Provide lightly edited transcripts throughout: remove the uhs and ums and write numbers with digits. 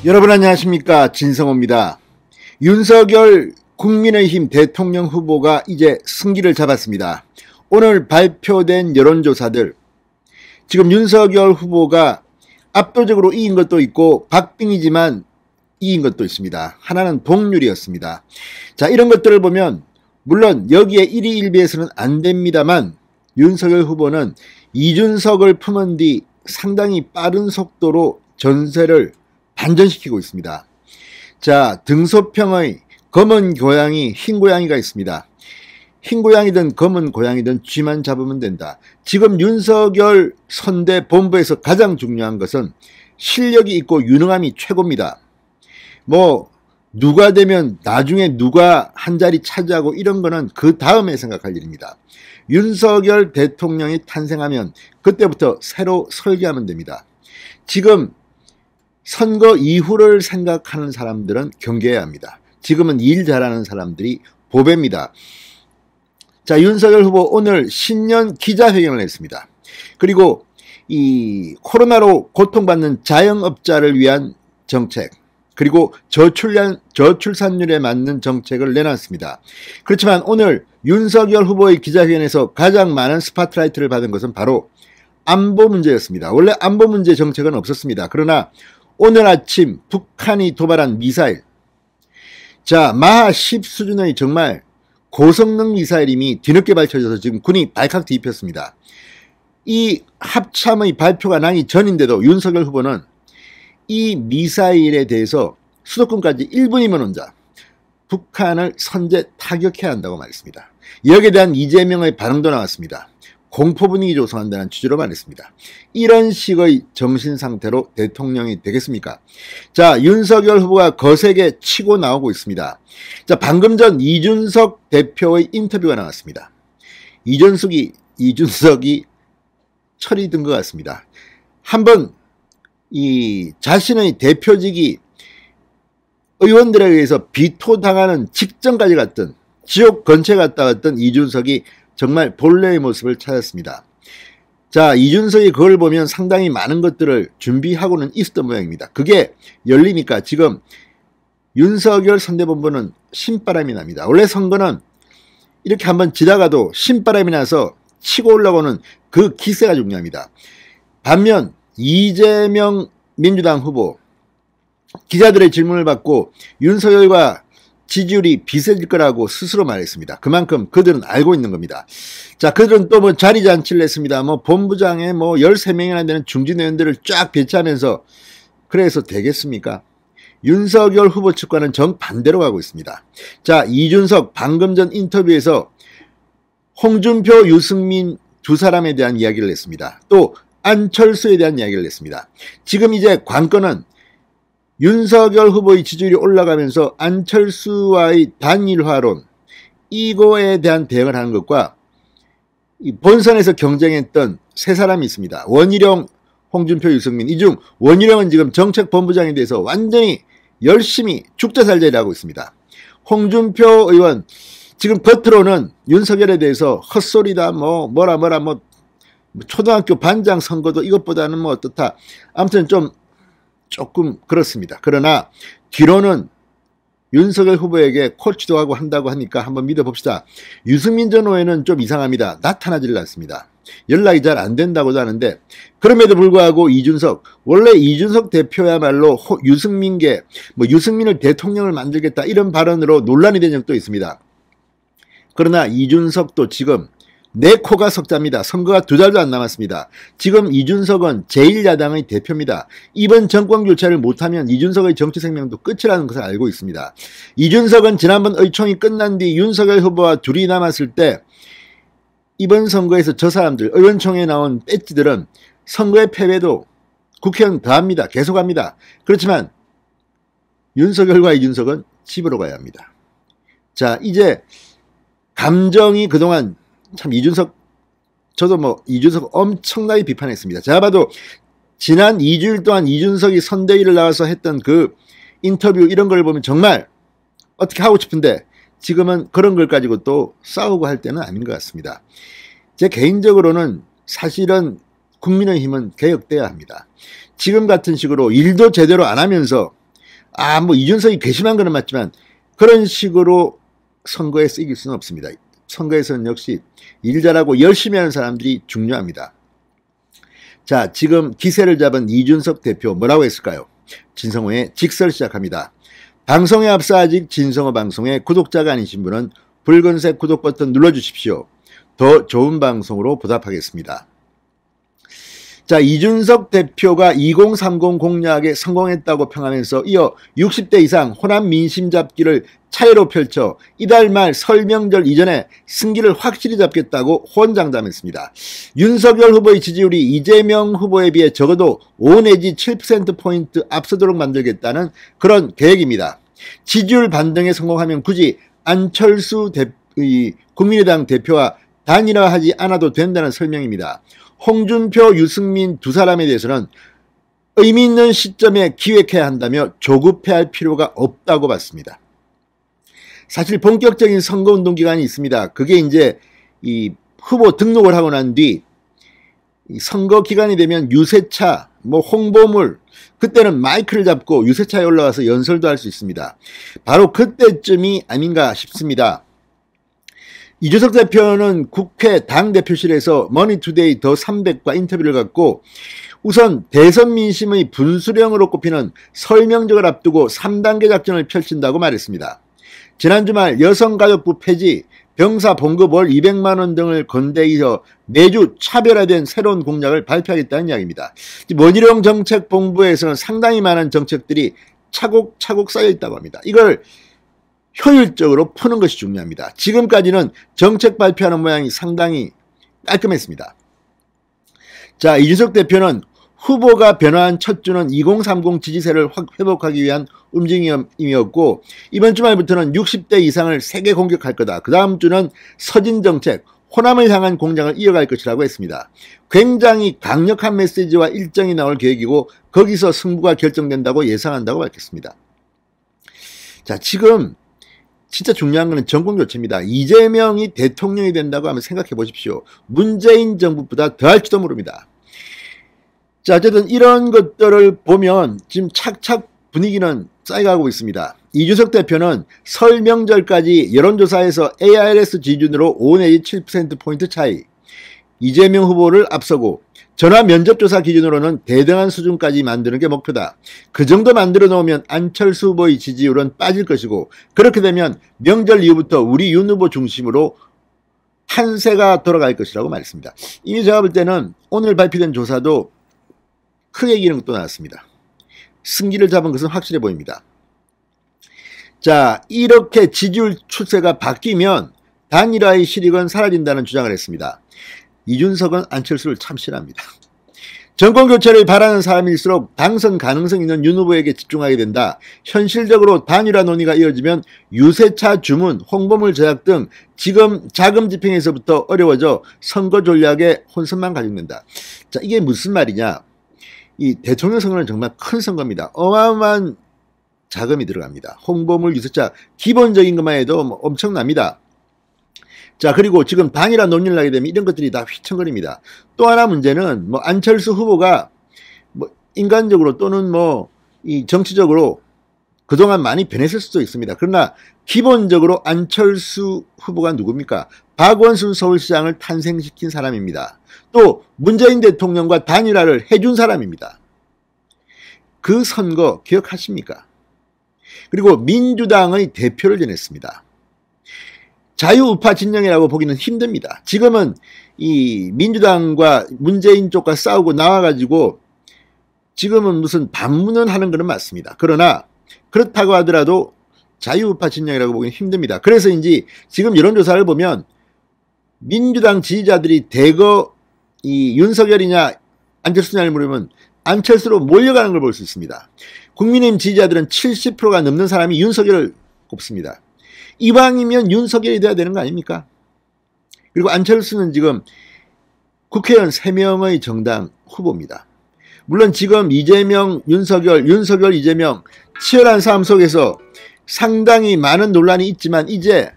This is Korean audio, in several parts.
여러분 안녕하십니까, 진성호입니다. 윤석열 국민의힘 대통령 후보가 이제 승기를 잡았습니다. 오늘 발표된 여론조사들, 지금 윤석열 후보가 압도적으로 이긴 것도 있고 박빙이지만 이긴 것도 있습니다. 하나는 동률이었습니다. 자, 이런 것들을 보면 물론 여기에 1위 1비에서는 안 됩니다만 윤석열 후보는 이준석을 품은 뒤 상당히 빠른 속도로 전세를 반전시키고 있습니다. 자, 등소평의 검은 고양이, 흰 고양이가 있습니다. 흰 고양이든 검은 고양이든 쥐만 잡으면 된다. 지금 윤석열 선대 본부에서 가장 중요한 것은 실력이 있고 유능함이 최고입니다. 뭐 누가 되면 나중에 누가 한 자리 차지하고 이런 거는 그 다음에 생각할 일입니다. 윤석열 대통령이 탄생하면 그때부터 새로 설계하면 됩니다. 지금 선거 이후를 생각하는 사람들은 경계해야 합니다. 지금은 일 잘하는 사람들이 보배입니다. 자, 윤석열 후보 오늘 신년 기자회견을 했습니다. 그리고 이 코로나로 고통받는 자영업자를 위한 정책, 그리고 저출산율에 맞는 정책을 내놨습니다. 그렇지만 오늘 윤석열 후보의 기자회견에서 가장 많은 스포트라이트를 받은 것은 바로 안보 문제였습니다. 원래 안보 문제 정책은 없었습니다. 그러나 오늘 아침 북한이 도발한 미사일, 자, 마하 10 수준의 정말 고성능 미사일임이 뒤늦게 밝혀져서 지금 군이 발칵 뒤집혔습니다. 이 합참의 발표가 나기 전인데도 윤석열 후보는 이 미사일에 대해서 수도권까지 1분이면 혼자 북한을 선제 타격해야 한다고 말했습니다. 여기에 대한 이재명의 반응도 나왔습니다. 공포 분위기 조성한다는 취지로 말했습니다. 이런 식의 정신 상태로 대통령이 되겠습니까? 자, 윤석열 후보가 거세게 치고 나오고 있습니다. 자, 방금 전 이준석 대표의 인터뷰가 나왔습니다. 이준석이 철이 든 것 같습니다. 한번 이 자신의 대표직이 의원들에 의해서 비토당하는 직전까지 갔던, 지옥 근처에 갔다 왔던 이준석이 정말 본래의 모습을 찾았습니다. 자, 이준석이 그걸 보면 상당히 많은 것들을 준비하고는 있었던 모양입니다. 그게 열리니까 지금 윤석열 선대본부는 신바람이 납니다. 원래 선거는 이렇게 한번 지나가도 신바람이 나서 치고 올라오는 그 기세가 중요합니다. 반면 이재명 민주당 후보 기자들의 질문을 받고 윤석열과 지지율이 비슷해질 거라고 스스로 말했습니다. 그만큼 그들은 알고 있는 겁니다. 자, 그들은 또 뭐 자리 잔치를 했습니다. 뭐 본부장에 뭐 13명이나 되는 중진 의원들을 쫙 배치하면서, 그래서 되겠습니까? 윤석열 후보 측과는 정반대로 가고 있습니다. 자, 이준석 방금 전 인터뷰에서 홍준표, 유승민 두 사람에 대한 이야기를 했습니다. 또 안철수에 대한 이야기를 했습니다. 지금 이제 관건은 윤석열 후보의 지지율이 올라가면서 안철수와의 단일화론, 이거에 대한 대응을 하는 것과 본선에서 경쟁했던 세 사람이 있습니다. 원희룡, 홍준표, 유승민. 이 중 원희룡은 지금 정책본부장에 대해서 완전히 열심히 죽자살자를 하고 있습니다. 홍준표 의원 지금 겉으로는 윤석열에 대해서 헛소리다, 뭐라 초등학교 반장 선거도 이것보다는 뭐 어떻다, 아무튼 조금 그렇습니다. 그러나 뒤로는 윤석열 후보에게 코치도 하고 한다고 하니까 한번 믿어봅시다. 유승민 전 의원은 좀 이상합니다. 나타나질 않습니다. 연락이 잘 안 된다고도 하는데, 그럼에도 불구하고 이준석, 원래 이준석 대표야말로 유승민계, 유승민을 대통령을 만들겠다 이런 발언으로 논란이 된 적도 있습니다. 그러나 이준석도 지금 내 코가 석자입니다. 선거가 2달도 안 남았습니다. 지금 이준석은 제1야당의 대표입니다. 이번 정권 교체를 못하면 이준석의 정치 생명도 끝이라는 것을 알고 있습니다. 이준석은 지난번 의총이 끝난 뒤 윤석열 후보와 둘이 남았을 때 이번 선거에서 저 사람들, 의원총회에 나온 배지들은 선거의 패배도 국회의원 더합니다. 계속합니다. 그렇지만 윤석열과 이준석은 집으로 가야 합니다. 자, 이제 감정이 그동안 참 저도 이준석 엄청나게 비판했습니다. 제가 봐도 지난 2주일 동안 이준석이 선대위를 나와서 했던 그 인터뷰 이런 걸 보면 정말 어떻게 하고 싶은데 지금은 그런 걸 가지고 또 싸우고 할 때는 아닌 것 같습니다. 제 개인적으로는 사실은 국민의힘은 개혁돼야 합니다. 지금 같은 식으로 일도 제대로 안 하면서 뭐 이준석이 괘씸한 거는 맞지만 그런 식으로 선거에 쓰일 수는 없습니다. 선거에서는 역시 일 잘하고 열심히 하는 사람들이 중요합니다. 자, 지금 기세를 잡은 이준석 대표 뭐라고 했을까요? 진성호의 직설 시작합니다. 방송에 앞서 아직 진성호 방송의 구독자가 아니신 분은 붉은색 구독 버튼 눌러주십시오. 더 좋은 방송으로 보답하겠습니다. 자, 이준석 대표가 2030 공약에 성공했다고 평하면서 이어 60대 이상 호남 민심 잡기를 차례로 펼쳐 이달 말 설 명절 이전에 승기를 확실히 잡겠다고 호언장담했습니다. 윤석열 후보의 지지율이 이재명 후보에 비해 적어도 5 내지 7%포인트 앞서도록 만들겠다는 그런 계획입니다. 지지율 반등에 성공하면 굳이 안철수 국민의당 대표와 단일화하지 않아도 된다는 설명입니다. 홍준표, 유승민 두 사람에 대해서는 의미 있는 시점에 기획해야 한다며 조급해할 필요가 없다고 봤습니다. 사실 본격적인 선거운동 기간이 있습니다. 그게 이제 이 후보 등록을 하고 난 뒤 선거 기간이 되면 유세차, 홍보물, 그때는 마이크를 잡고 유세차에 올라와서 연설도 할 수 있습니다. 바로 그때쯤이 아닌가 싶습니다. 이준석 대표는 국회 당대표실에서 머니투데이 더 300과 인터뷰를 갖고 우선 대선 민심의 분수령으로 꼽히는 설 명절을 앞두고 3단계 작전을 펼친다고 말했습니다. 지난 주말 여성가족부 폐지, 병사 봉급 월 200만원 등을 건대이어 매주 차별화된 새로운 공약을 발표하겠다는 이야기입니다. 원희룡 정책본부에서는 상당히 많은 정책들이 차곡차곡 쌓여 있다고 합니다. 이걸 효율적으로 푸는 것이 중요합니다. 지금까지는 정책 발표하는 모양이 상당히 깔끔했습니다. 자, 이준석 대표는 후보가 변화한 첫 주는 2030 지지세를 회복하기 위한 움직임이었고 이번 주말부터는 60대 이상을 세게 공격할 거다. 그 다음 주는 서진정책, 호남을 향한 공장을 이어갈 것이라고 했습니다. 굉장히 강력한 메시지와 일정이 나올 계획이고 거기서 승부가 결정된다고 예상한다고 밝혔습니다. 자, 지금 진짜 중요한 것은 정권교체입니다. 이재명이 대통령이 된다고 하면 생각해 보십시오. 문재인 정부보다 더할지도 모릅니다. 자, 어쨌든 이런 것들을 보면 지금 착착 분위기는 쌓여가고 있습니다. 이준석 대표는 설 명절까지 여론조사에서 ARS 기준으로 5 내지 7%포인트 차이, 이재명 후보를 앞서고 전화 면접조사 기준으로는 대등한 수준까지 만드는 게 목표다. 그 정도 만들어 놓으면 안철수 후보의 지지율은 빠질 것이고 그렇게 되면 명절 이후부터 우리 윤 후보 중심으로 판세가 돌아갈 것이라고 말했습니다. 이미 제가 볼 때는 오늘 발표된 조사도 크게 이기는 것도 나왔습니다. 승기를 잡은 것은 확실해 보입니다. 자, 이렇게 지지율 추세가 바뀌면 단일화의 실익은 사라진다는 주장을 했습니다. 이준석은 안철수를 참 싫어합니다. 정권교체를 바라는 사람일수록 당선 가능성 있는 윤 후보에게 집중하게 된다. 현실적으로 단일화 논의가 이어지면 유세차 주문, 홍보물 제작 등 지금 자금 집행에서부터 어려워져 선거 전략에 혼선만 가중된다. 자, 이게 무슨 말이냐. 이 대통령 선거는 정말 큰 선거입니다. 어마어마한 자금이 들어갑니다. 홍보물, 유세차 기본적인 것만 해도 엄청납니다. 자, 그리고 지금 단일화 논의를 하게 되면 이런 것들이 다 휘청거립니다. 또 하나 문제는 안철수 후보가 인간적으로 또는 이 정치적으로 그동안 많이 변했을 수도 있습니다. 그러나 기본적으로 안철수 후보가 누굽니까? 박원순 서울시장을 탄생시킨 사람입니다. 또 문재인 대통령과 단일화를 해준 사람입니다. 그 선거 기억하십니까? 그리고 민주당의 대표를 지냈습니다. 자유우파 진영이라고 보기는 힘듭니다. 지금은 이 민주당과 문재인 쪽과 싸우고 나와가지고 지금은 무슨 반문을 하는 것은 맞습니다. 그러나 그렇다고 하더라도 자유우파 진영이라고 보기는 힘듭니다. 그래서인지 지금 여론조사를 보면 민주당 지지자들이 대거 이 윤석열이냐 안철수냐를 물으면 안철수로 몰려가는 걸 볼 수 있습니다. 국민의힘 지지자들은 70%가 넘는 사람이 윤석열을 꼽습니다. 이왕이면 윤석열이 돼야 되는 거 아닙니까? 그리고 안철수는 지금 국회의원 3명의 정당 후보입니다. 물론 지금 이재명, 윤석열, 이재명 치열한 싸움 속에서 상당히 많은 논란이 있지만 이제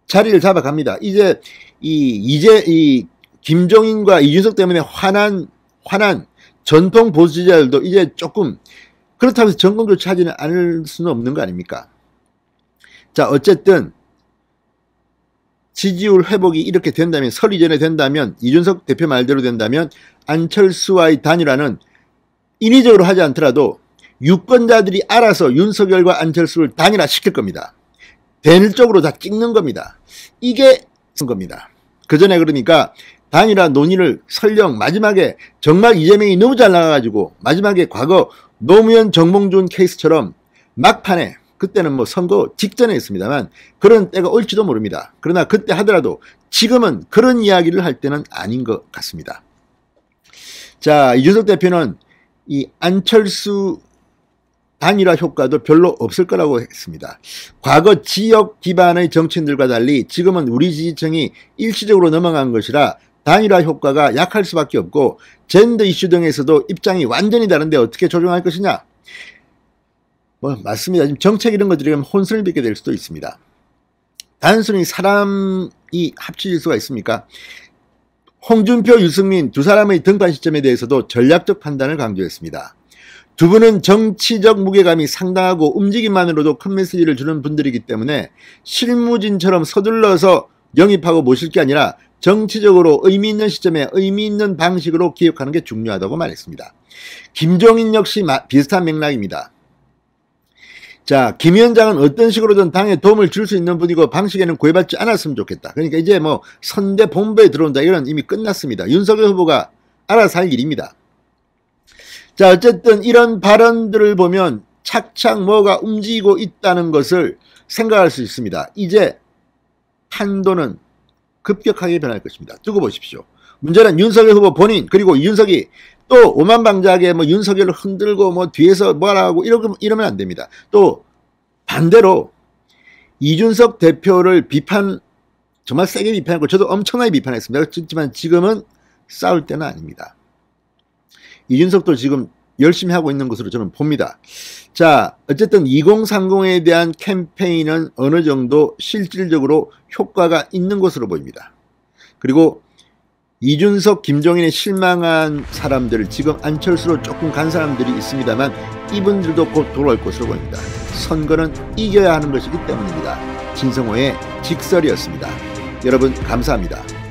자리를 잡아갑니다. 이제 이 김종인과 이준석 때문에 화난 전통 보수 지지자들도 이제 조금 그렇다고 해서 정권 교체하지는 않을 수는 없는 거 아닙니까? 자, 어쨌든 지지율 회복이 이렇게 된다면, 설 이전에 된다면, 이준석 대표 말대로 된다면 안철수와의 단일화는 인위적으로 하지 않더라도 유권자들이 알아서 윤석열과 안철수를 단일화시킬 겁니다. 대일적으로 다 찍는 겁니다. 이게 쓴 겁니다. 그 전에 그러니까 단일화 논의를 설령 마지막에 정말 이재명이 너무 잘 나가가지고 마지막에 과거 노무현 정몽준 케이스처럼 막판에, 그때는 뭐 선거 직전에 했습니다만 그런 때가 올지도 모릅니다. 그러나 그때 하더라도 지금은 그런 이야기를 할 때는 아닌 것 같습니다. 자, 이준석 대표는 이 안철수 단일화 효과도 별로 없을 거라고 했습니다. 과거 지역 기반의 정치인들과 달리 지금은 우리 지지층이 일시적으로 넘어간 것이라 단일화 효과가 약할 수밖에 없고 젠더 이슈 등에서도 입장이 완전히 다른데 어떻게 조정할 것이냐. 뭐 맞습니다. 지금 정책 이런 것들이 혼선을 빚게 될 수도 있습니다. 단순히 사람이 합쳐질 수가 있습니까? 홍준표, 유승민 두 사람의 등판 시점에 대해서도 전략적 판단을 강조했습니다. 두 분은 정치적 무게감이 상당하고 움직임만으로도 큰 메시지를 주는 분들이기 때문에 실무진처럼 서둘러서 영입하고 모실 게 아니라 정치적으로 의미 있는 시점에 의미 있는 방식으로 기획하는 게 중요하다고 말했습니다. 김종인 역시 비슷한 맥락입니다. 자, 김 위원장은 어떤 식으로든 당에 도움을 줄 수 있는 분이고 방식에는 구애받지 않았으면 좋겠다. 그러니까 이제 뭐 선대 본부에 들어온다, 이건 이미 끝났습니다. 윤석열 후보가 알아서 할 일입니다. 자, 어쨌든 이런 발언들을 보면 착착 뭐가 움직이고 있다는 것을 생각할 수 있습니다. 이제 판도는 급격하게 변할 것입니다. 두고 보십시오. 문제는 윤석열 후보 본인, 그리고 이준석이 또 오만방자하게 뭐 윤석열을 흔들고 뭐 뒤에서 뭐라 하고 이러면 안 됩니다. 또 반대로 이준석 대표를 정말 세게 비판했고 저도 엄청나게 비판했습니다. 그렇지만 지금은 싸울 때는 아닙니다. 이준석도 지금 열심히 하고 있는 것으로 저는 봅니다. 자, 어쨌든 2030에 대한 캠페인은 어느 정도 실질적으로 효과가 있는 것으로 보입니다. 그리고 이준석, 김종인에 실망한 사람들, 지금 안철수로 조금 간 사람들이 있습니다만 이분들도 곧 돌아올 것으로 보입니다. 선거는 이겨야 하는 것이기 때문입니다. 진성호의 직설이었습니다. 여러분 감사합니다.